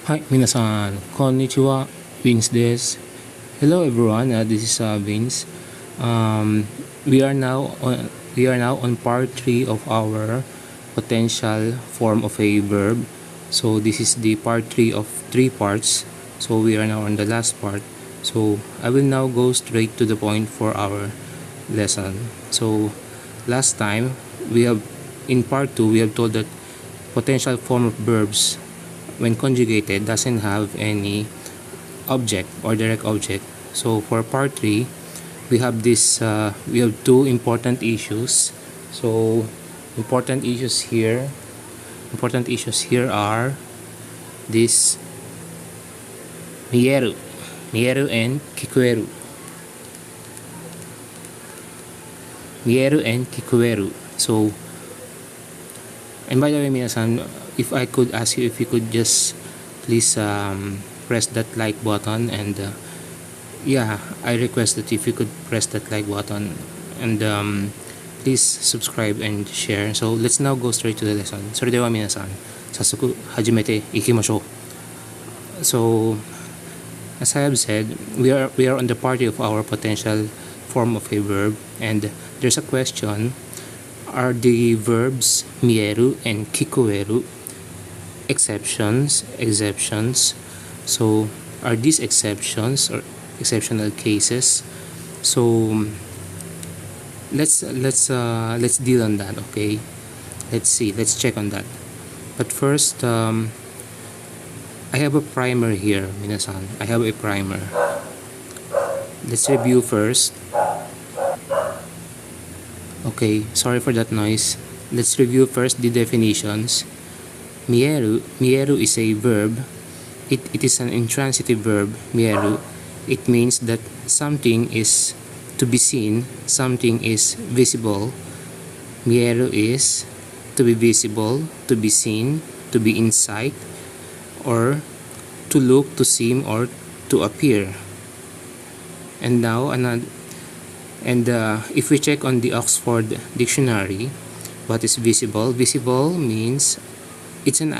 Hi, minasan. Konnichiwa. Vince des. Hello, everyone. This is Vince. Um, we are now on part three of our potential form of a verb. So this is the part three of three parts. So we are now on the last part. So I will now go straight to the point for our lesson. So last time we have in part two we have told that potential form of verbs when conjugated doesn't have any object or direct object. So for part 3 we have we have two important issues. So important issues here important issues here are this mieru and kikueru. So, and by the way, minasan, if I could ask you if you could just please press that like button, and yeah, I request that if you could press that like button, and please subscribe and share. So let's now go straight to the lesson. それでは皆さん、早速始めていきましょう。So, as I have said, we are on the party of our potential form of a verb, and there's a question: are the verbs mieru and kikueru exceptions? So, are these exceptions or exceptional cases? So, let's deal on that. Okay, let's check on that. But first, I have a primer here, minasan. I have a primer. Let's review first. Okay, sorry for that noise. Let's review first the definitions. Mieru is a verb. It is an intransitive verb, mieru. It means that something is to be seen, something is visible. Mieru is to be visible, to be seen, to be in sight, or to look, to seem, or to appear. And now if we check on the Oxford Dictionary, what is visible? Visible means it's an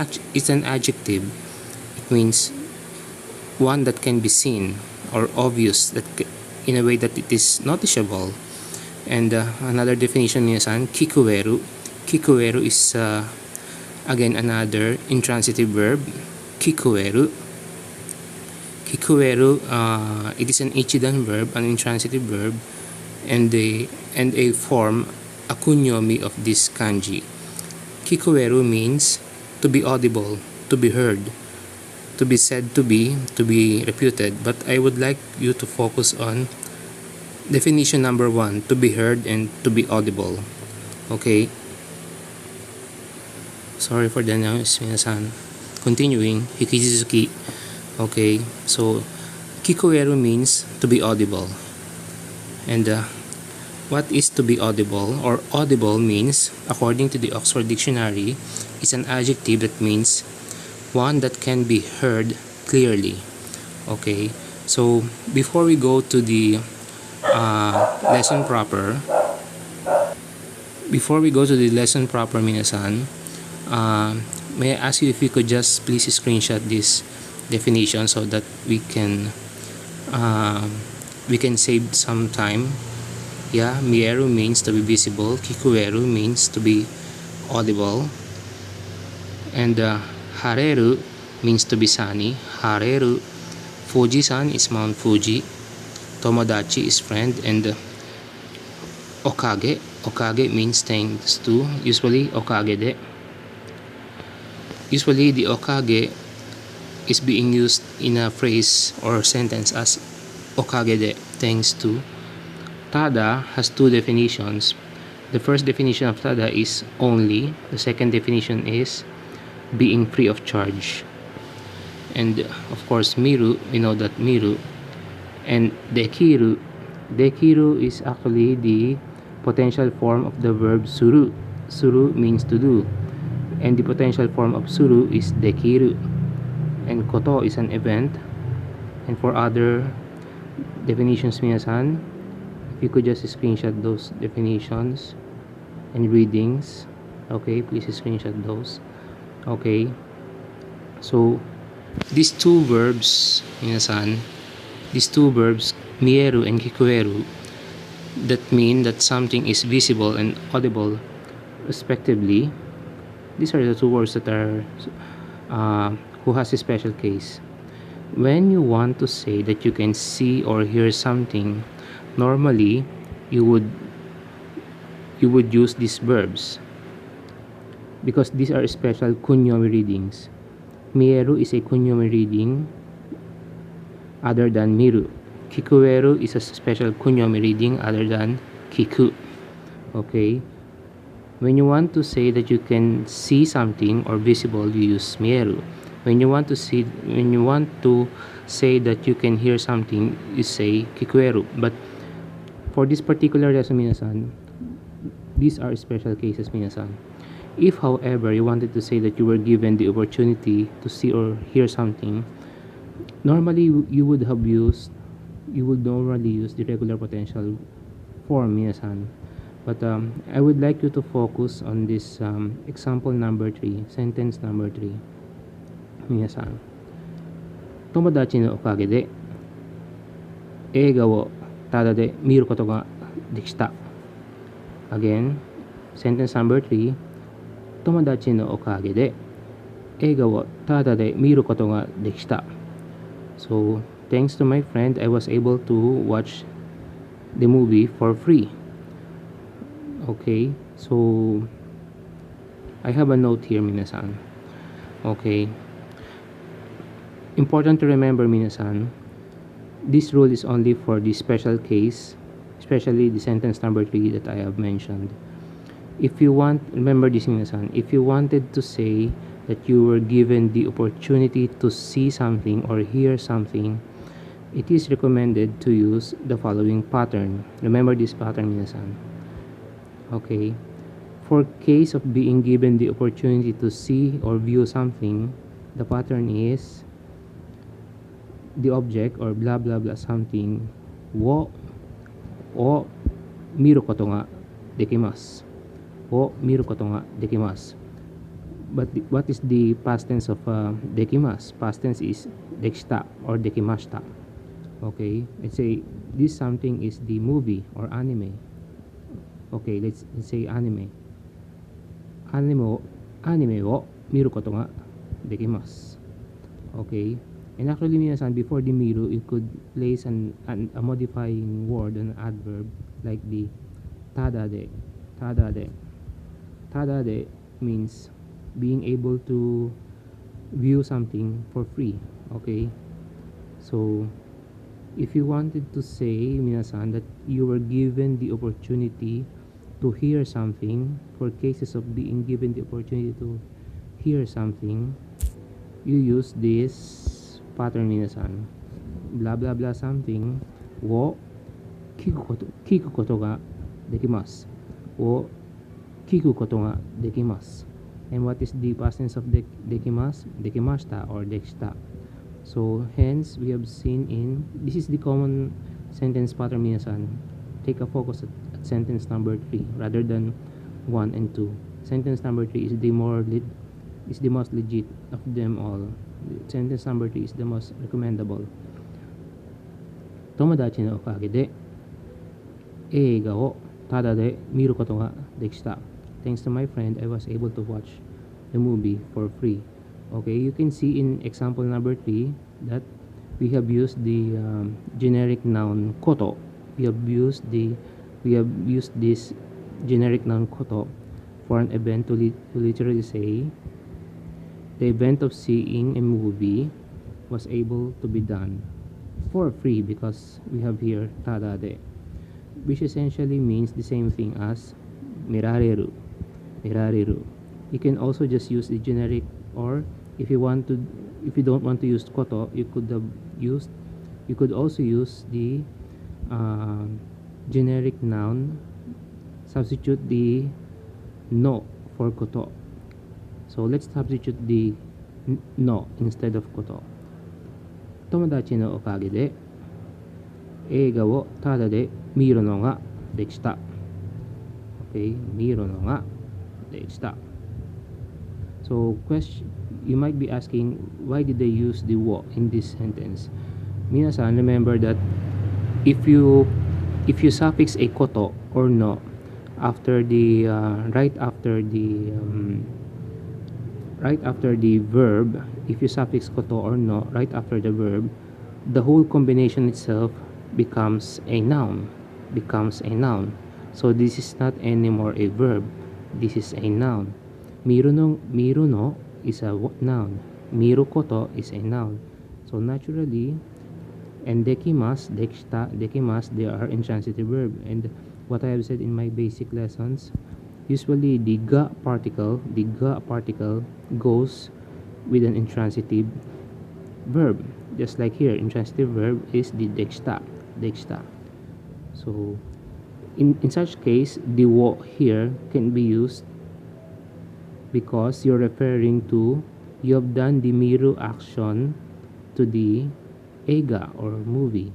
adjective. It means one that can be seen or obvious, that in a way that it is noticeable. And another definition is kikueru. Kikueru is again another intransitive verb. Kikueru. It is an ichidan verb, an intransitive verb, and a form, a kunyomi of this kanji. Kikueru means to be audible, to be heard, to be said to be reputed. But I would like you to focus on definition number 1, to be heard and to be audible. Okay. Sorry for the noise, minasan. Continuing, hikizuki. Okay, so kikueru means to be audible. And what is to be audible? Or audible means, according to the Oxford Dictionary, is an adjective that means one that can be heard clearly. Okay, so before we go to the lesson proper, minasan, may I ask you if you could just please screenshot this definition so that we can save some time. Yeah, mieru means to be visible, kikueru means to be audible, and hareru means to be sunny. Hareru, Fuji-san is Mount Fuji, tomodachi is friend, and okage means thanks to, usually okage de. Usually the okage is being used in a phrase or sentence as okage de, thanks to. Tada has two definitions. The first definition of tada is only. The second definition is being free of charge. And of course miru, we know that miru. And dekiru is actually the potential form of the verb suru. Suru means to do, and the potential form of suru is dekiru. And koto is an event. And for other definitions, minasan, if you could just screenshot those definitions and readings. Okay, please screenshot those. Okay, so These two verbs, minasan, these two verbs, mieru and kikueru, that mean that something is visible and audible, respectively. These are the two words that are who has a special case. When you want to say that you can see or hear something, normally you would use these verbs because these are special kunyomi readings. Mieru is a kunyomi reading other than miru. Kikueru is a special kunyomi reading other than kiku. Okay? When you want to say that you can see something or visible, you use mieru. When you want to say that you can hear something, you say kikueru. But for this particular lesson, minasan, these are special cases, minasan. If, however, you wanted to say that you were given the opportunity to see or hear something, normally you would normally use the regular potential form, minasan. But I would like you to focus on this example number 3, sentence number 3. Minasan. Tomodachi no okage de eiga wo tada de miru koto ga dekita. Again, sentence number 3. Tomodachi no okage de eiga wo tada de miru koto ga dekita. So, thanks to my friend, I was able to watch the movie for free. Okay, so I have a note here, minasan. Okay. Important to remember, minasan, this rule is only for the special case, especially the sentence number 3 that I have mentioned. If you want, remember this, minasan, if you wanted to say that you were given the opportunity to see something or hear something, it is recommended to use the following pattern. Remember this pattern, minasan. Okay. For case of being given the opportunity to see or view something, the pattern is the object or blah blah blah something wo o miru koto ga dekimasu. Wo miru koto ga dekimasu. But what is the past tense of dekimasu? Past tense is dekita or dekimashita. Okay, let's say this something is the movie or anime. Okay, let's say anime. Anime wo miru koto ga dekimasu. Okay, and actually, minasan, before the miru, you could place a modifying word, an adverb, like the tada de. Tada de. Tada de means being able to view something for free. Okay, so if you wanted to say, minasan, that you were given the opportunity to hear something, for cases of being given the opportunity to hear something, you use this pattern, minasan. Blah blah blah something wo kiku koto ga dekimasu. Wo kiku koto ga dekimasu. And what is the past tense of dekimasu? Dekimashita or dekita. So hence we have seen this is the common sentence pattern, minasan. Take a focus at sentence number 3 rather than 1 and 2. Sentence number 3 is the most legit of them all. Sentence number 3 is the most recommendable. Tomodachi no okage de eiga wo tada de miru koto ga dekita. Thanks to my friend, I was able to watch the movie for free. Okay, you can see in example number 3 that we have used the generic noun koto. We have used this generic noun koto for an event to literally say the event of seeing a movie was able to be done for free because we have here tada de, which essentially means the same thing as mirareru. You can also just use the generic, or if you don't want to use koto, you could also use the generic noun, substitute the no for koto. So let's substitute the no instead of koto. Tomodachi no okage de eiga wo tada de miru no ga dekita. Okay, miru no ga dekita. So you might be asking, why did they use the wo in this sentence? Minasan, remember that if you suffix a koto or no after the right after the verb, if you suffix koto or no right after the verb, the whole combination itself becomes a noun. So this is not anymore a verb. This is a noun. Miru no is a noun. Miru koto is a noun. So naturally, and dekimas, they are intransitive verb. And what I have said in my basic lessons, usually the ga particle goes with an intransitive verb. Just like here, intransitive verb is the deksta. So in such case, the wo here can be used because you're referring to, you have done the miru action to the ega or movie,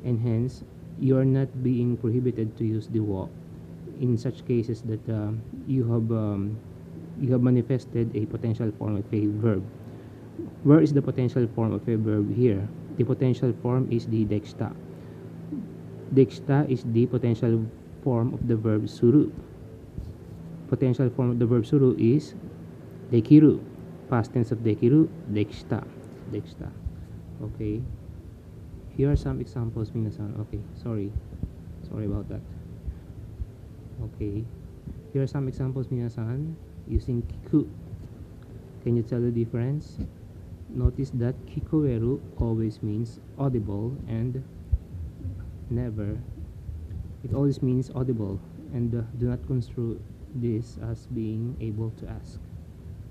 and hence you are not being prohibited to use the wo in such cases that you have manifested a potential form of a verb. Where is the potential form of a verb here? The potential form is the deksta. Deksta is the potential form of the verb suru. Potential form of the verb suru is dekiru. Past tense of dekiru, deksta. Okay. Here are some examples, minasan. Okay, sorry about that. Okay, here are some examples, minasan, using kiku. Can you tell the difference? Notice that kikoeru always means audible, and never, it always means audible, and do not construe this as being able to ask.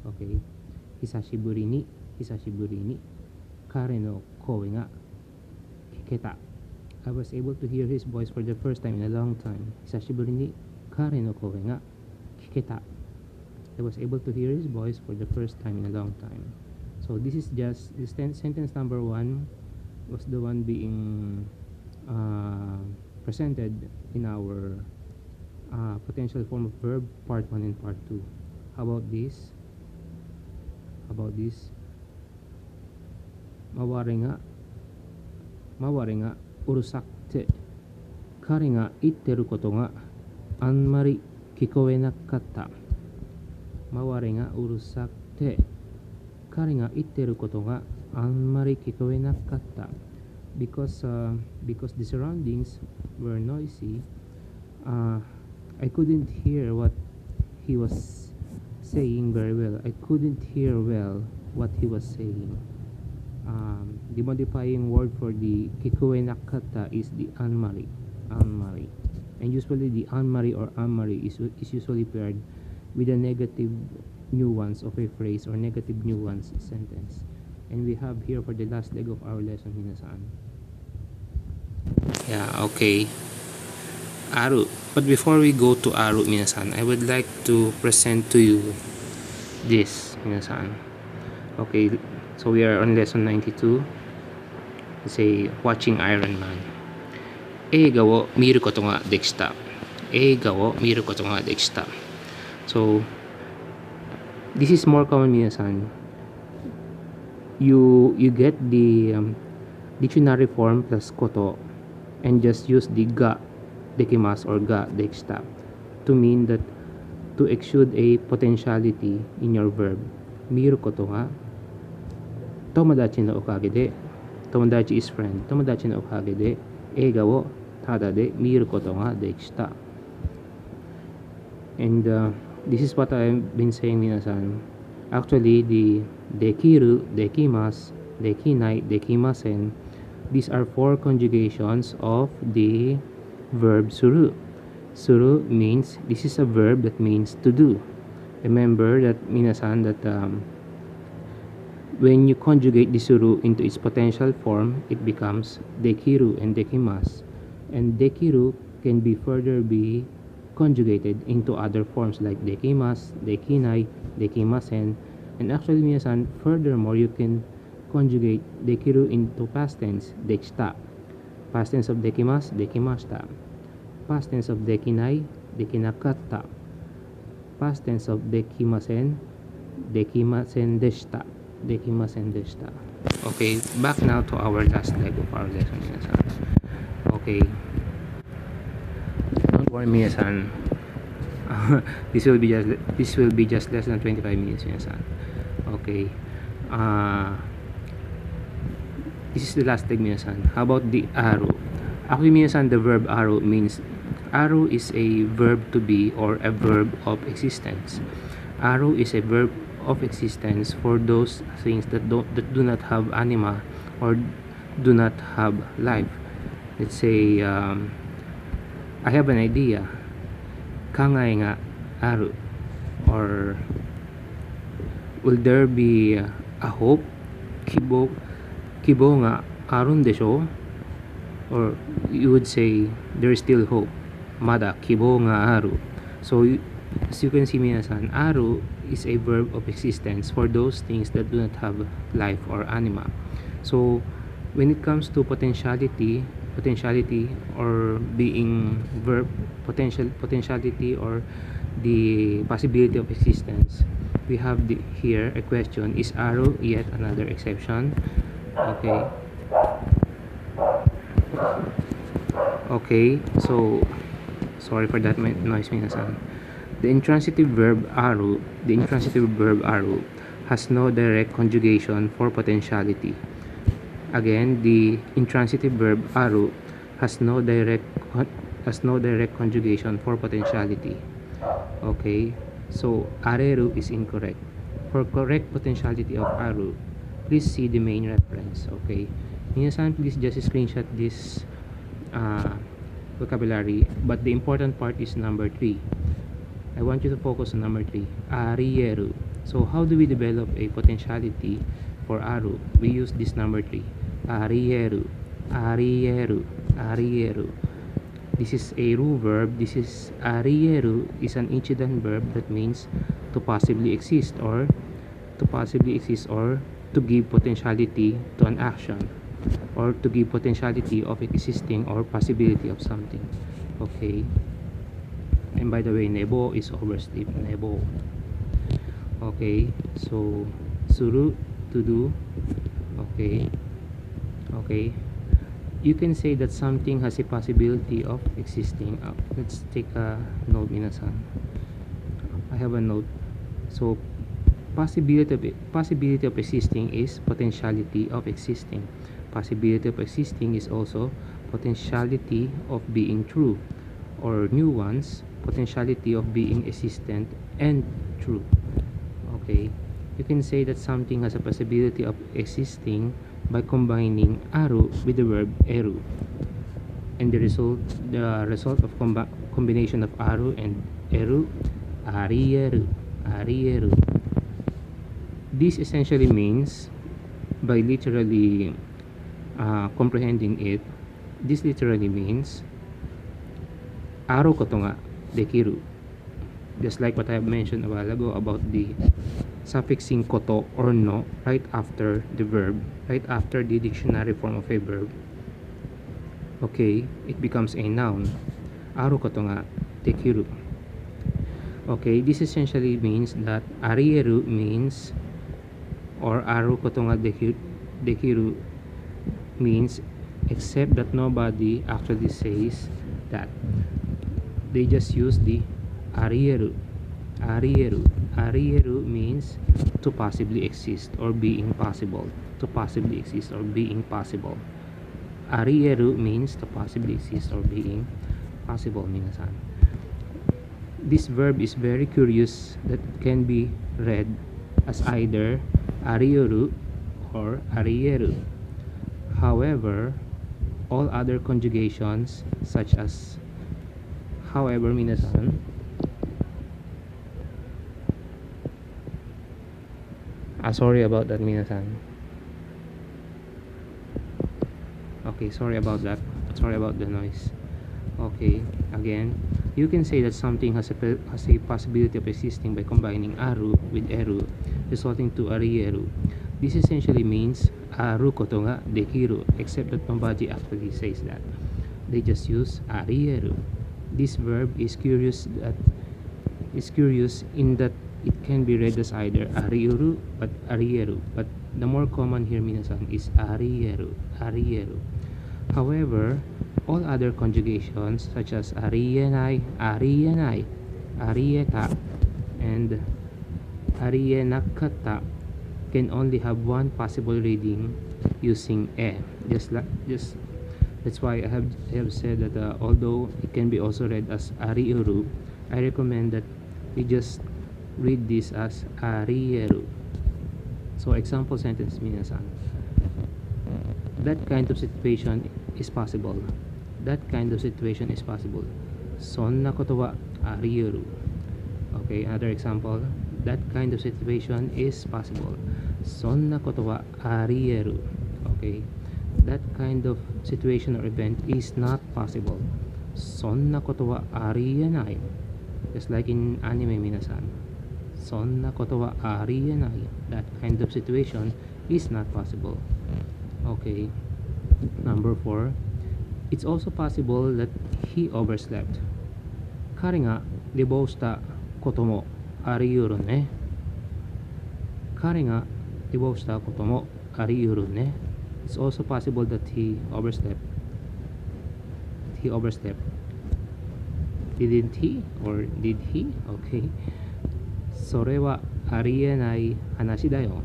Okay, hisashiburi ni kare no koe ga kiketa. I was able to hear his voice for the first time in a long time. Hisashiburi ni kare no koe ga kiketa. I was able to hear his voice for the first time in a long time. So this is just the sentence number 1 was the one being presented in our potential form of verb part 1 and part 2. How about this? Maware ga urusakute kare ga itteru koto ga anmari kikoe nakatta. Maware ga urusakute kare ga itteru koto ga anmari kikoe nakatta. Because the surroundings were noisy, I couldn't hear what he was saying very well. I couldn't hear well what he was saying. The modifying word for the kikoe nakatta is the anmari, and usually the anmari or amari is usually paired with a negative nuance of a phrase or negative nuance sentence. And we have here for the last leg of our lesson, minasan. Yeah, okay. Aru. But before we go to Aru, minasan, I would like to present to you this, minasan. Okay, so we are on lesson 92. Say, watching Iron Man. Eiga wo miru koto ga dekita. So, this is more common, minasan. You get the dictionary form plus koto and just use the ga dekimasu or ga dekita to mean that to exude a potentiality in your verb. Miru koto ga tomodachi no okage de, tomodachi is friend, tomodachi no okage de eiga wo tada de miru koto ga dekita. And this is what I've been saying, minasan. Actually, the dekiru, dekimasu, dekinai, dekimasen, these are 4 conjugations of the verb suru. Suru means, this is a verb that means to do. Remember that, minasan, that when you conjugate the suru into its potential form, it becomes dekiru and dekimasu. And dekiru can be further be conjugated into other forms like dekimasu, dekinai, dekimasen. And actually, minasan, furthermore, you can conjugate dekiru into past tense, dekita. Past tense of dekimasu, dekimashita. Past tense of dekinai, dekinakatta. Past tense of dekimasen, Dekimasen deshita. Dekimasen deshita. Okay, back now to our last leg of our lesson, minasan. Okay. Don't worry, minasan. This will be just less than 25 minutes, minasan. Okay. This is the last leg, minasan. How about the arrow? Actually, minasan, the verb arrow means arrow is a verb to be or a verb of existence. Arrow is a verb of existence for those things that do not have anima or do not have life. Let's say I have an idea. Kangay nga arrow. Or will there be a hope? Kibo nga aron desho. Or you would say there is still hope. Mada kibo nga aru. So as you can see, minasan, aru is a verb of existence for those things that do not have life or anima. So when it comes to potentiality or being verb, potentiality or the possibility of existence, we have here a question: is arrow yet another exception? Okay, so sorry for that noise, minasan. The intransitive verb aru has no direct conjugation for potentiality. Again, the intransitive verb aru has no direct conjugation for potentiality. Okay, so areru is incorrect. For correct potentiality of aru, please see the main reference. Okay, minasan, please just screenshot this vocabulary, but the important part is number 3. I want you to focus on number 3, arieru. So how do we develop a potentiality for aru? We use this number 3, arieru. This is a ru verb. This is arieru is an incident verb that means to possibly exist or to give potentiality to an action, or to give potentiality of existing or possibility of something. Okay, and by the way, nebo is oversleep. Nebo. Okay, so suru, to do. Okay, you can say that something has a possibility of existing. Let's take a note, minasan. I have a note. So possibility of existing is potentiality of existing. Possibility of existing is also potentiality of being true, or new ones, potentiality of being existent and true. Okay, you can say that something has a possibility of existing by combining aru with the verb eru, and the result of combination of aru and eru, arieru. This essentially means, by literally comprehending it, this literally means aru ko to nga dekiru. Just like what I have mentioned a while ago about the suffixing koto or no right after the verb, right after the dictionary form of a verb. Okay, it becomes a noun. Aru ko to nga dekiru. Okay, this essentially means that arieru means, or aru ko to nga dekiru means, except that nobody actually says that. They just use the arieru. Arieru means to possibly exist or being possible. To possibly exist or being possible. Arieru means to possibly exist or being possible, minasan. This verb is very curious that it can be read as either arieru or arieru. However, all other conjugations such as however, minasan, sorry about that, minasan. Okay, sorry about that. Sorry about the noise. Okay, again, you can say that something has a possibility of existing by combining aru with eru, resulting to arieru. This essentially means aru ko to nga dekiru, except that nobody actually says that. They just use arieru. This verb is curious in that it can be read as either arieru but arieru, but the more common here minasan is arieru. However, all other conjugations such as arienai, arieta, and arienakata can only have one possible reading using e. Just that's why I have said that although it can be also read as ariuru, I recommend that we just read this as arieru. So example sentence minasan. That kind of situation is possible. That kind of situation is possible. そんなことはあり得る. Okay, another example. That kind of situation is possible. そんなことはあり得る. Okay. That kind of situation or event is not possible. そんなことはありえない. Just like in anime minasan. そんなことはありえない. That kind of situation is not possible. Okay. Number 4. It's also possible that he overslept. 彼が寝坊したこともあり得るね。彼が寝坊したこともあり得るね。It's also possible that he overslept. He overslept. Didn't he? Or did he? Okay. それはありえない話だよ。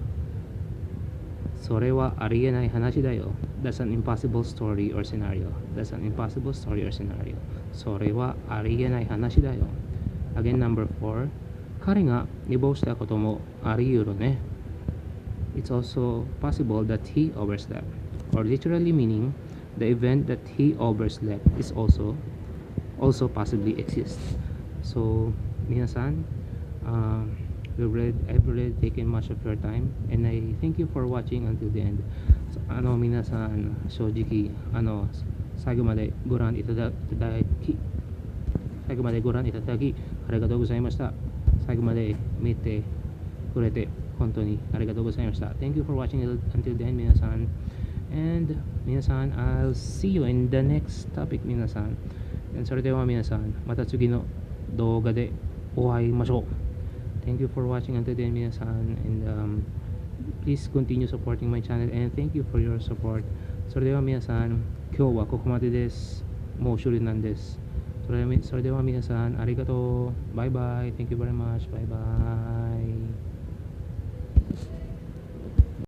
それはありえない話だよ. That's an impossible story or scenario. That's an impossible story or scenario. それはありえない話だよ. Again, number 4. 彼が寝坊したこともあり得るね. It's also possible that he overslept. Or literally meaning, the event that he overslept is also possibly exists. So, minasan, I've already taken much of your time, and I thank you for watching until the end. So, minasan, 正直、最後までご覧いただき、ありがとうございました。最後まで見てくれて本当にありがとうございました。Thank you for watching until then, 皆さん。And 皆さん、I'll see you in the next topic, 皆さん。それでは皆さん、また次の動画でお会いしましょう。Thank you for watching until then, 皆さん。And please continue supporting my channel, and thank you for your support. それでは皆さん、今日はここまでです。もう終了なんです。それでは皆さん、ありがとう。バイバイ。Thank you very much. Bye bye.